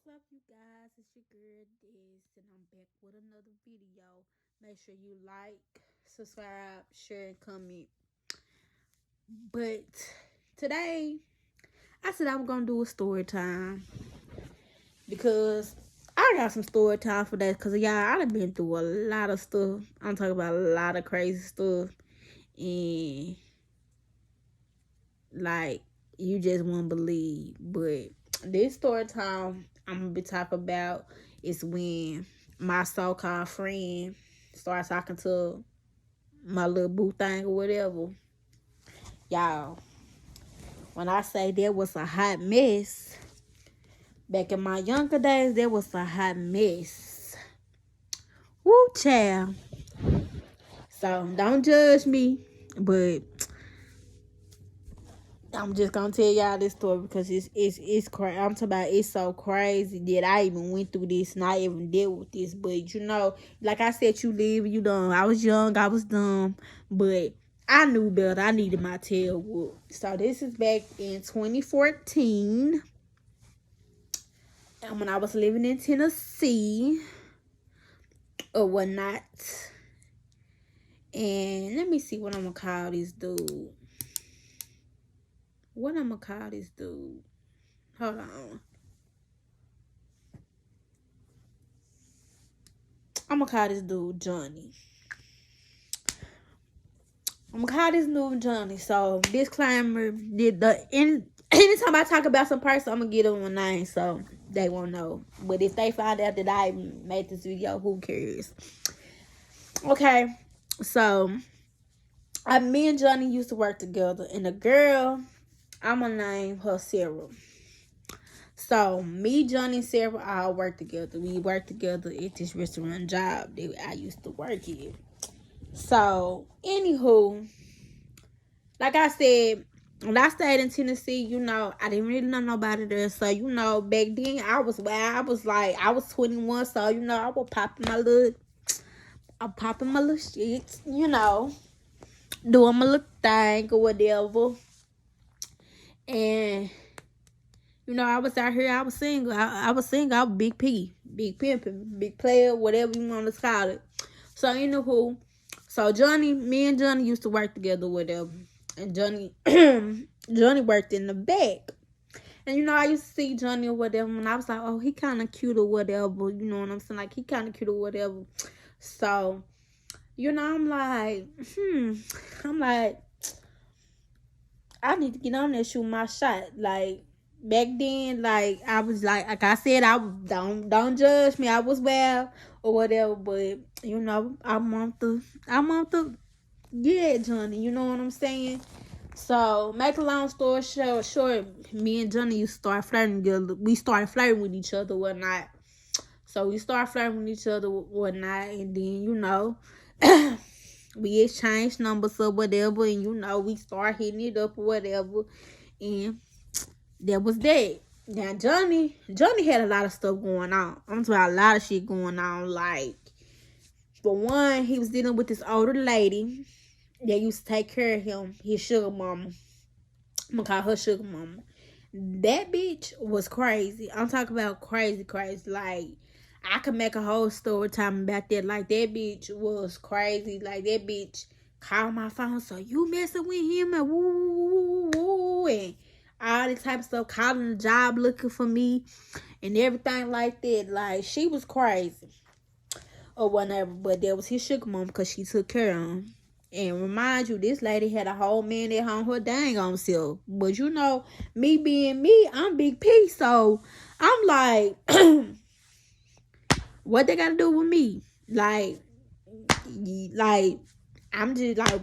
What's up, you guys? It's your girl Des, and I'm back with another video. Make sure you like, subscribe, share, and comment. But today, I said I'm gonna do a story time because I got some story time for that. Cause y'all, I done been through a lot of stuff. I'm talking about a lot of crazy stuff, and like you just won't believe. But this story time I'm gonna be talking about is when my so-called friend started talking to my little boo thing or whatever. Y'all, when I say there was a hot mess, back in my younger days, there was a hot mess. Woo, child. So don't judge me, but I'm just gonna tell y'all this story because it's crazy. I'm talking about it's so crazy that I even went through this and I even dealt with this. But like I said, you live, you dumb. I was young, I was dumb, but I knew better. I needed my tail whooped. So this is back in 2014, and when I was living in Tennessee or whatnot. And let me see what I'm gonna call this dude. What I'm gonna call this dude? Hold on. I'm gonna call this dude Johnny. I'm gonna call this dude Johnny. So disclaimer: anytime I talk about some person, I'm gonna give them a name so they won't know. But if they find out that I made this video, who cares? Okay, so me and Johnny used to work together, and the girl, I'm gonna name her Sarah. So me, Johnny, and Sarah all work together. We work together at this restaurant job that I used to work at. So, anywho, like I said, when I stayed in Tennessee, I didn't really know nobody there. So, back then I was wild. I was 21. So, I was popping my little shit, doing my little thing or whatever. And I was out here. I was single. I was single. I was big P, big pimping, big player, whatever you want to call it. So so me and Johnny used to work together, whatever. And Johnny worked in the back. And I used to see Johnny or whatever, and I was like, oh, he kind of cute or whatever. You know what I'm saying? Like he kind of cute or whatever. So, I'm like, I'm like, I need to get on there shoot my shot, like. Back then, like I was like I said, I don't judge me. I was wild or whatever, but I'm on the yeah, Johnny. You know what I'm saying? So make a long story short, me and Johnny used to start flirting together. We started flirting with each other, whatnot. So we started flirting with each other, whatnot, and then we exchanged numbers or whatever, and we start hitting it up or whatever, and that was that. Now Johnny had a lot of stuff going on. I'm talking about a lot of shit going on. Like, for one, he was dealing with this older lady that used to take care of him, his sugar mama. I'm gonna call her sugar mama. That bitch was crazy. I'm talking about crazy, crazy. Like, I could make a whole story time about that. Like, that bitch was crazy. Like, that bitch called my phone, so you messing with him and woo, woo, woo, woo, and all this type of stuff, calling the job looking for me and everything like that. Like, she was crazy or whatever. But that was his sugar mom because she took care of him. And remind you, this lady had a whole man at home, her dang on self. But me being me, I'm Big P. So I'm like, what they got to do with me? Like, I'm just like,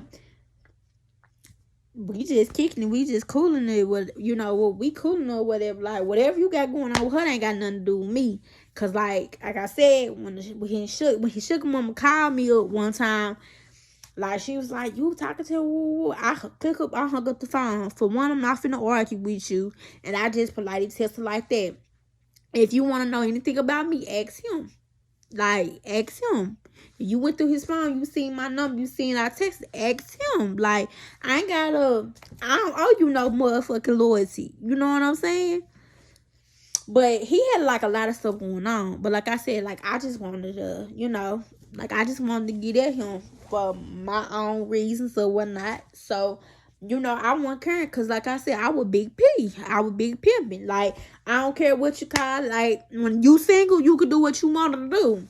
we just kicking it, we just cooling it. We cooling or whatever. Like, whatever you got going on with her ain't got nothing to do with me. Cause like I said, when his sugar mama called me up one time, like she was like, you talking to her? I hung up the phone. For one, I'm not finna argue with you, and I just politely test her like that. If you want to know anything about me, ask him. Like, ask him. You went through his phone, you seen my number, you seen our text, ask him. Like, I don't owe you no motherfucking loyalty. You know what I'm saying? But he had like a lot of stuff going on. But like I said, like I just wanted to, like I just wanted to get at him for my own reasons or whatnot. So, I wasn't caring because like I said, I was big P. I was big pimping. Like, I don't care what you call it. Like, when you single, you could do what you want to do.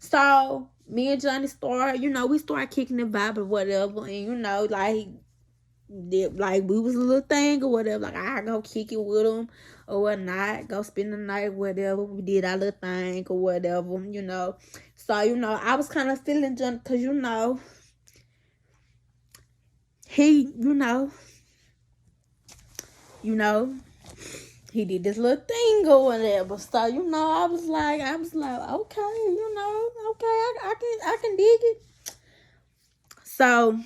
So, me and Johnny started, we started kicking the vibe or whatever. And, like we was a little thing or whatever. Like, I go kick it with him or whatnot. Go spend the night, whatever. We did our little thing or whatever, So, I was kind of feeling Johnny because, he, he did this little thing or whatever. So, I was like, okay, I can dig it. So,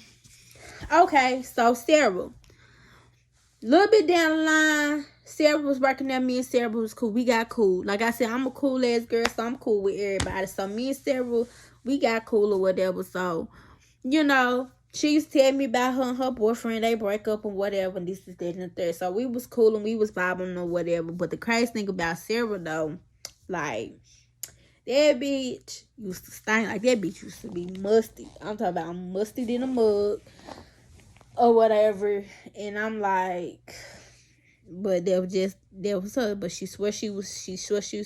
okay, so Sarah. A little bit down the line, Sarah was working at me and Sarah was cool. We got cool. Like I said, I'm a cool ass girl, so I'm cool with everybody. So me and Sarah, we got cool or whatever. So, she used to tell me about her and her boyfriend. They break up and whatever. And this is that and the third. So we was cool and we was vibing or whatever. But the crazy thing about Sarah though, like, that bitch used to stink. Like, that bitch used to be musty. I'm talking about musty in a mug or whatever. And I'm like, but that was her. But she swore she was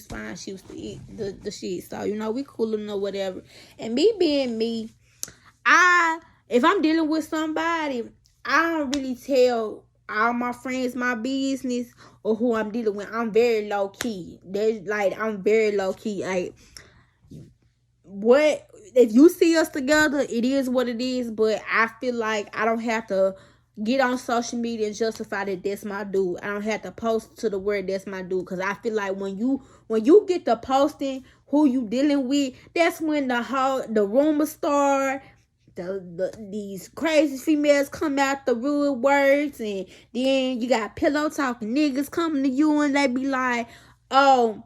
fine. She used to eat the shit. So, we coolin' or whatever. And me being me, if I'm dealing with somebody, I don't really tell all my friends my business or who I'm dealing with. I'm very low key. I'm very low key. Like, what if you see us together, it is what it is. But I feel like I don't have to get on social media and justify that that's my dude. I don't have to post to the word that's my dude. Because I feel like when you get to posting who you dealing with, that's when the rumors start. These crazy females come out the rude words, and then you got pillow talking niggas coming to you and they be like, oh,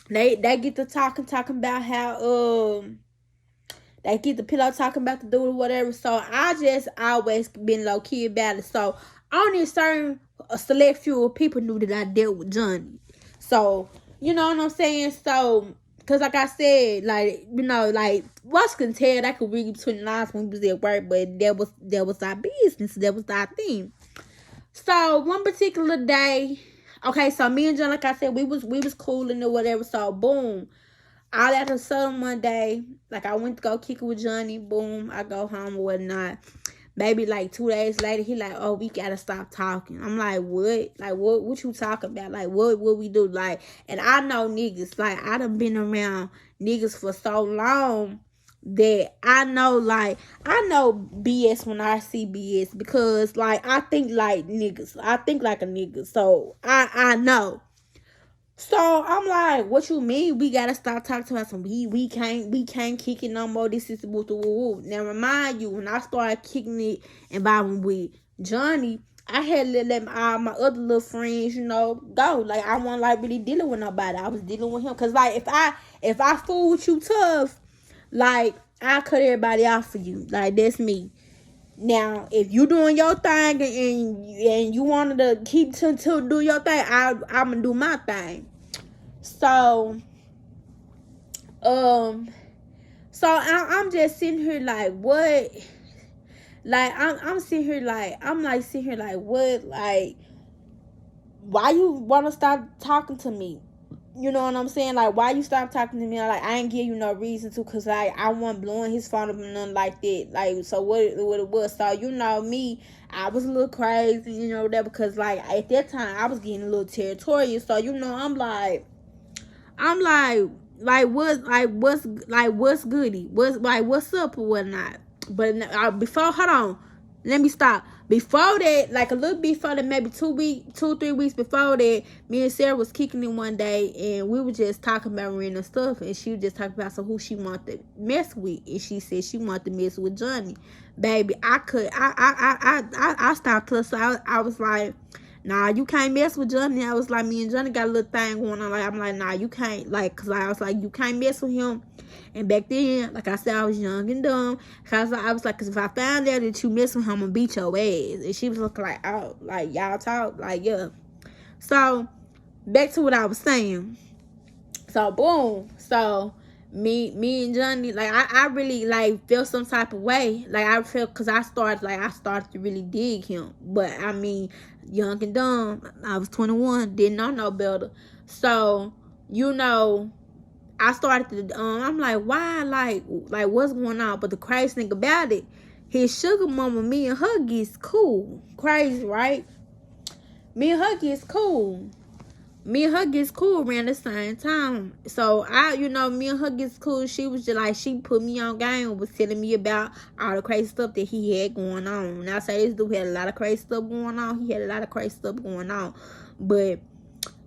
they get to talking about how they get the pillow talking about the dude or whatever. So I just always been low key about it. So only a select few people knew that I dealt with Johnny. So you know what I'm saying. So because like I said, like like Watch can tell that I could read between the lines when we was at work, but that was our business. That was our thing. So one particular day, okay, so me and John, like I said, we was cooling or whatever. So boom, all at a sudden one day, like I went to go kick it with Johnny. Boom, I go home or whatnot. Maybe like 2 days later, he like, oh, we gotta stop talking. I'm like, what? Like, what you talking about? Like, what we do? Like, and I know niggas. Like, I done been around niggas for so long that I know BS when I see BS, because like I think like niggas. I think like a nigga. So I know. So I'm like, what you mean? We gotta stop talking to us. We can't kick it no more. This is woo woo woo. Now remind you, when I started kicking it and vibing with Johnny, I had to let all my other little friends, go. Like I wasn't like really dealing with nobody. I was dealing with him. Cause like if I fool with you tough, like I cut everybody off for you. Like that's me. Now, if you doing your thing and you wanted to keep to do your thing, I'm gonna do my thing. So, I'm just sitting here like, what? Like I'm sitting here like what? Like, why you wanna stop talking to me? You know what I'm saying? Like, why you stop talking to me? Like, I ain't give you no reason to, cause like I wasn't blowing his phone up and nothing like that. Like, so what it was? So me, I was a little crazy, whatever. Cause like at that time I was getting a little territorial. So I'm like what's goody? What's up or whatnot? But hold on. Let me stop. Before that, like a little before that, maybe 3 weeks before that, me and Sarah was kicking it one day, and we were just talking about random stuff, and she was just talking about who she wanted to mess with, and she said she wanted to mess with Johnny. Baby, I stopped her, so I was like, nah, you can't mess with Johnny. I was like, me and Johnny got a little thing going on. Like, I'm like, nah, you can't, like, cause I was like, you can't mess with him. And back then, like I said, I was young and dumb. Cause I was like, cause if I found out that you mess with him, I'm gonna beat your ass. And she was looking like, oh, like y'all talk, like yeah. So back to what I was saying. So boom. So me and Johnny, like I really like felt some type of way. Like I felt, because I started to really dig him. But I mean, young and dumb. I was 21, didn't know no better. So, I started to I'm like, why, like what's going on? But the crazy thing about it, his sugar mama, me and her gets cool. Crazy, right? Me and her gets cool. Me and her gets cool around the same time. So me and her gets cool. She was just like, she put me on game and was telling me about all the crazy stuff that he had going on. And I say this dude had a lot of crazy stuff going on. He had a lot of crazy stuff going on. But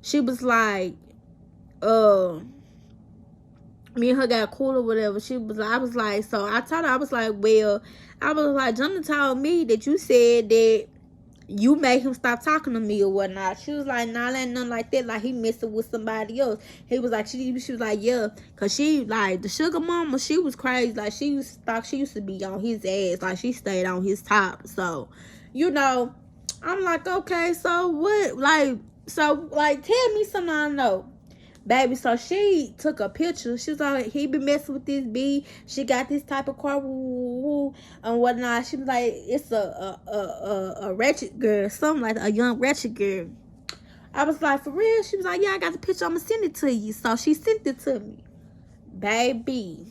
she was like, me and her got cool or whatever. I was like, so I told her, I was like, well, Jonathan told me that you said that you made him stop talking to me or whatnot. She was like, nah, that ain't nothing like that. Like, he messing with somebody else. He was like, she was like, yeah. Because she, like, the sugar mama, she was crazy. Like, she used to be on his ass. Like, she stayed on his top. So, I'm like, okay, so what? Like, tell me something I know. Baby, so she took a picture. She was like, he been messing with this B. She got this type of car, and whatnot. She was like, it's a ratchet girl, something like a young ratchet girl. I was like, for real? She was like, yeah, I got the picture. I'm gonna send it to you. So she sent it to me. Baby,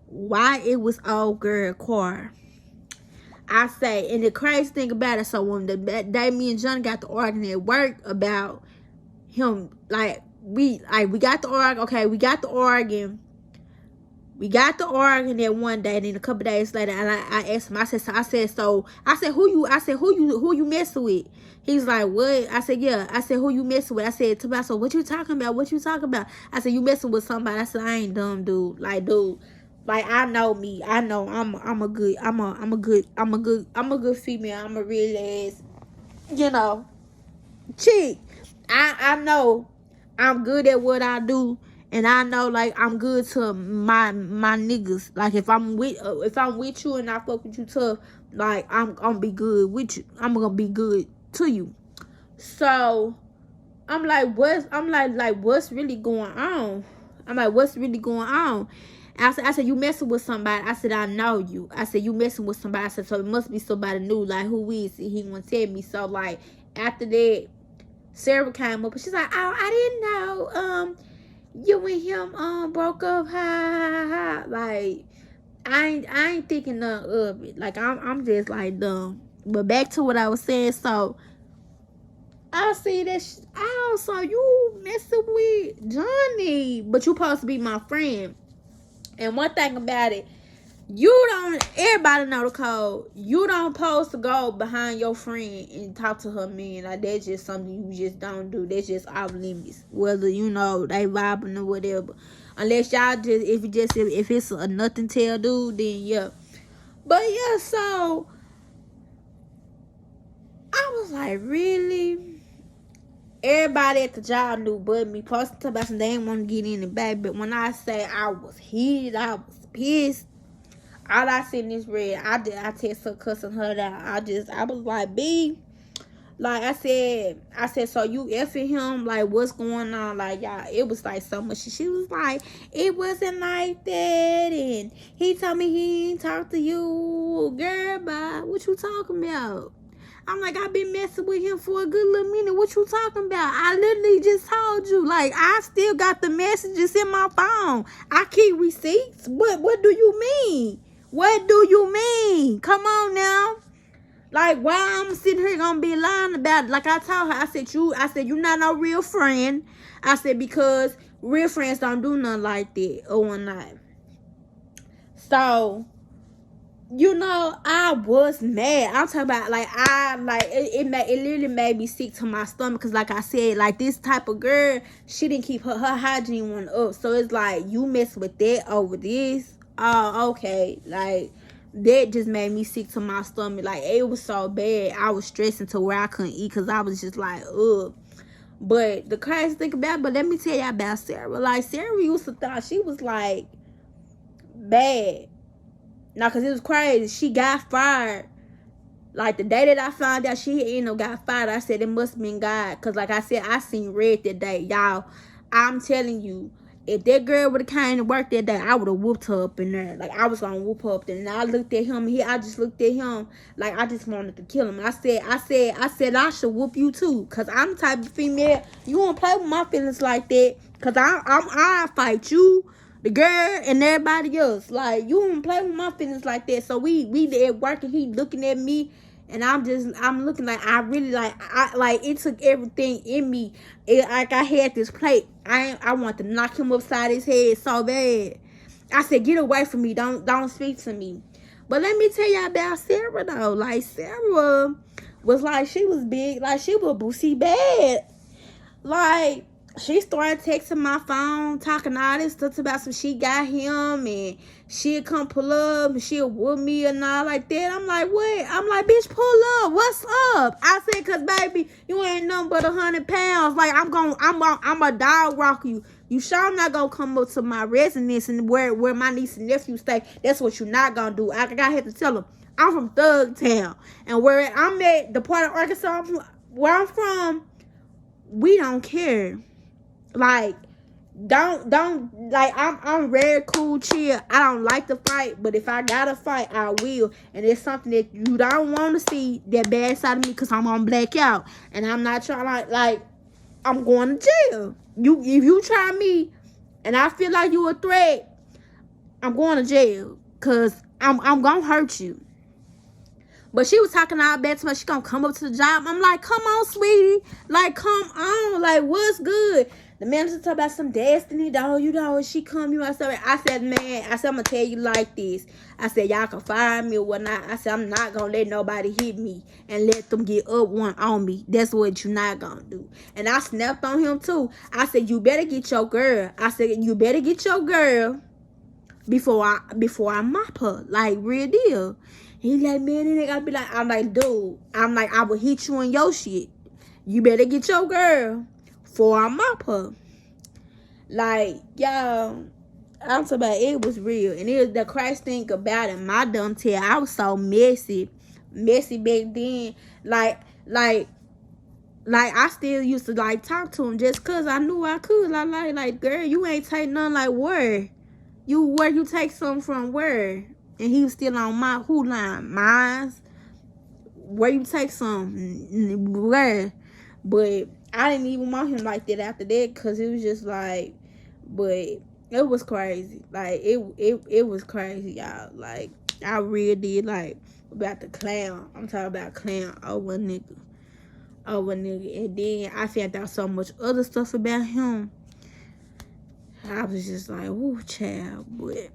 why it was old girl car? I say, and the crazy thing about it, so when the day me and John got to arguing at work about him, like, we got the org. Okay, we got the organ. We got the organ that one day, and then a couple days later, and I asked him. I said, who you messing with? He's like, what? I said, yeah. I said, who you messing with? I said, Tomaso, what you talking about? What you talking about? I said, you messing with somebody. I said, I ain't dumb, dude. Like, dude. Like, I know me. I know I'm a good female. I'm a real ass, chick. I know I'm good at what I do, and I know, like, I'm good to my niggas. Like, if I'm with you and I fuck with you tough, like, I'm gonna be good with you. I'm gonna be good to you. So I'm like, what's really going on? I'm like, what's really going on? I said, you messing with somebody. I said, I know you. I said, you messing with somebody. I said, so it must be somebody new. Like, who is it? He won't tell me. So, like, after that, Sarah came up and she's like, oh, I didn't know you and him broke up. Ha ha ha. Like, I ain't thinking none of it. Like, I'm just like dumb. But back to what I was saying. So I see that so you messing with Johnny, but you supposed to be my friend. And one thing about it, everybody know the code. You don't supposed to go behind your friend and talk to her man. Like, that's just something you just don't do. That's just off limits. Whether, they vibing or whatever. Unless y'all if it's a nothing tell dude, then yeah. But yeah, so I was like, really? Everybody at the job knew but me. Posting about some, they didn't want to get in the back. But when I say I was heated, I was pissed. All I seen is red. I text her cussing her out. I was like, B, like I said, so you effing him? Like, what's going on? Like, y'all, it was like so much. She was like, it wasn't like that, and he told me he ain't talk to you, girl. Bye. What you talking about? I'm like, I've been messing with him for a good little minute. What you talking about? I literally just told you. Like, I still got the messages in my phone. I keep receipts. What do you mean? What do you mean? Come on now. Like, why I'm sitting here gonna be lying about it? Like I told her, I said, you not no real friend. I said, because real friends don't do nothing like that or not. So, I was mad. I'm talking about, like, it literally made me sick to my stomach. Because, like I said, like, this type of girl, she didn't keep her hygiene one up. So, it's like, you mess with that over this. Oh, okay. Like, that just made me sick to my stomach. Like, it was so bad. I was stressing to where I couldn't eat. Because I was just like, ugh. But the crazy thing about it, but let me tell y'all about Sarah. Like, Sarah used to thought she was, like, bad. Now, because it was crazy. She got fired Like, the day that I found out she ain't no got fired, I said it must have been God. Because, like I said, I seen red that day. Y'all, I'm telling you, if that girl would have came to work that day, I would have whooped her up in there. Like, I was going to whoop her up there. And I looked at him. I just looked at him like I just wanted to kill him. I said, I should whoop you too. Because I'm the type of female, you won't play with my feelings like that. Because I fight you, the girl, and everybody else. Like, you won't play with my feelings like that. So we at work, and he looking at me. And I'm looking like I really like it took everything in me. Like I had this plate. I want to knock him upside his head so bad. I said, get away from me. Don't speak to me. But let me tell y'all about Sarah though. Like, Sarah was like, she was big. Like, she was boosie bad. Like, she started texting my phone, talking all this stuff about some she got him, and she'll come pull up, and she'll whoop me and all like that. I'm like, what? I'm like, bitch, pull up. What's up? I said, cause baby, you ain't nothing but 100 pounds. Like, I'm a dog walk you. You sure not gonna come up to my residence and where my niece and nephew stay. That's what you not gonna do. I had to tell them, I'm from Thug Town, and where I'm at, the part of Arkansas where I'm from, we don't care. Like, don't like, I'm very cool, chill. I don't like to fight, but if I gotta fight, I will. And it's something that you don't want to see, that bad side of me, because I'm on blackout, and I'm not trying like I'm going to jail. If you try me and I feel like you a threat, I'm going to jail, because I'm gonna hurt you. But she was talking all bad to me. She gonna come up to the job. I'm like, come on, sweetie. Like, come on. Like, what's good? The manager talk about some destiny, dog. You know, she come, you know, something. I said, man, I'm gonna tell you like this. I said, y'all can fire me or whatnot. I said, I'm not gonna let nobody hit me and let them get up one on me. That's what you not gonna do. And I snapped on him too. I said, you better get your girl. I said, you better get your girl before I mop her. Like, real deal. He's like, man, it ain't gotta be like. I'm like, dude, I will hit you in your shit. You better get your girl before I mop her. Like, y'all, I'm talking about, it was real. And it was the crazy thing about it. My dumb tail, I was so messy back then. Like I still used to like talk to him just cause I knew I could. Like, girl, you ain't take none. Like, where you take something from where? And he was still on my who line? Mine's. Where you take some? Where? But I didn't even want him like that after that, because it was just like, but it was crazy. Like, it was crazy, y'all. Like, I really did, like, about the clown. I'm talking about clown over a nigga. And then I found out so much other stuff about him. I was just like, ooh, child. But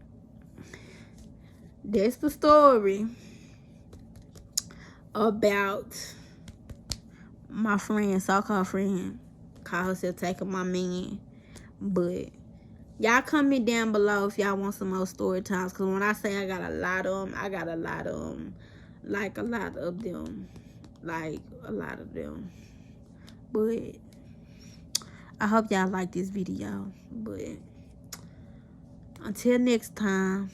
that's the story about my friend, so-called friend, call herself taking my man. But y'all comment down below if y'all want some more story times, because when I say I got a lot of them, I got a lot of them. Like, a lot of them. Like, a lot of them. But I hope y'all like this video. But until next time.